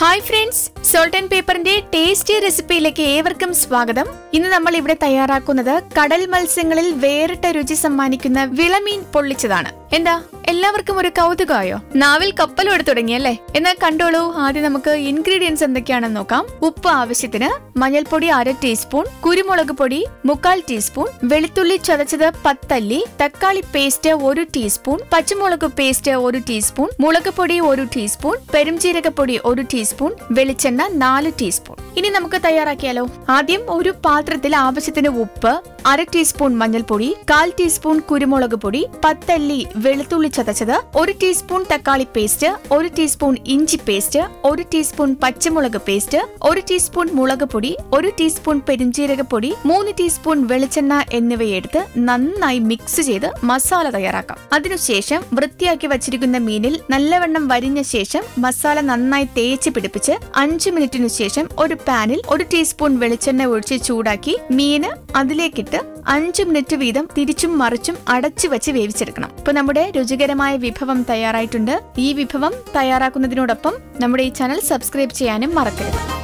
Hi friends, salt and പേപ്പറിന്റെ tasty റെസിപ്പിയിലേക്ക് ഏവർക്കും സ്വാഗതം. ഇന്ന് നമ്മൾ ഇവിടെ തയ്യാറാക്കുന്നത് കടൽ മത്സ്യങ്ങളിൽ വേറിട്ട രുചി സമ്മാനിക്കുന്ന വിളമീൻ പൊള്ളിച്ചതാണ്. എന്താ എല്ലാവർക്കും ഒരു കൗതുകമായോ? നാവിൽ കപ്പലും എടുത്തു തുടങ്ങിയല്ലേ? എന്നാൽ കണ്ടോളൂ. ആദ്യം നമുക്ക് ഇൻഗ്രീഡിയൻസ് എന്തൊക്കെയാണെന്ന് നോക്കാം. ഉപ്പ് ആവശ്യത്തിന്, മഞ്ഞൾപ്പൊടി 1/2 ടീസ്പൂൺ, കുരുമുളക് പൊടി 1/4 ടീസ്പൂൺ, വെളുത്തുള്ളി ചതച്ചത് 10 അല്ലി, തക്കാളി പേസ്റ്റ് 1 ടീസ്പൂൺ, പച്ചമുളക് പേസ്റ്റ് 1 ടീസ്പൂൺ, മുളക് പൊടി 1 ടീസ്പൂൺ, പെരുംജീരകപ്പൊടി 1 ടീസ്പൂൺ, വെളിച്ചെണ്ണ 4 ടീസ്പൂൺ. ഇനി നമുക്ക് തയ്യാറാക്കിയാലോ. ആദ്യം ഒരു പാത്രത്തിൽ ആവശ്യത്തിന് ഉപ്പ്, 1/2 ടീസ്പൂൺ മഞ്ഞൾപ്പൊടി, 1/4 ടീസ്പൂൺ കുരുമുളക് പൊടി, 10 അല്ലി വെളുത്തുള്ളി ചതച്ചത്, 1 ടീസ്പൂൺ തക്കാളി പേസ്റ്റ്, 1 ടീസ്പൂൺ ഇഞ്ചി പേസ്റ്റ്, 1 ടീസ്പൂൺ പച്ചമുളക് പേസ്റ്റ്, 1 ടീസ്പൂൺ മുളക് പൊടി, 1 ടീസ്പൂൺ പെരുംജീരകപ്പൊടി, 3 ടീസ്പൂൺ വെളിച്ചെണ്ണ എന്നിവയെടുത്ത് നന്നായി മിക്സ് ചെയ്ത് മസാല തയ്യാറാക്കാം. അതിനുശേഷം വൃത്തിയാക്കി വച്ചിരിക്കുന്ന മീനിൽ നല്ലവണ്ണം വരിഞ്ഞ ശേഷം മസാല നന്നായി തേച്ച് പിടിപ്പിച്ച് 5 മിനിറ്റിനു ശേഷം ഒരു പാനിൽ 1 ടീസ്പൂൺ വെളിച്ചെണ്ണ ഒഴിച്ച് ചൂടാക്കി മീന് അതിലേക്കിട്ട് 5 മിനിറ്റ് വീതം തിരിച്ചും മറിച്ചും അടച്ചു വെച്ച് വേവിച്ചെടുക്കണം. ഇപ്പൊ നമ്മുടെ രുചികരമായ വിഭവം തയ്യാറായിട്ടുണ്ട്. ഈ വിഭവം തയ്യാറാക്കുന്നതിനോടൊപ്പം നമ്മുടെ ഈ ചാനൽ സബ്സ്ക്രൈബ് ചെയ്യാനും മറക്കരുത്.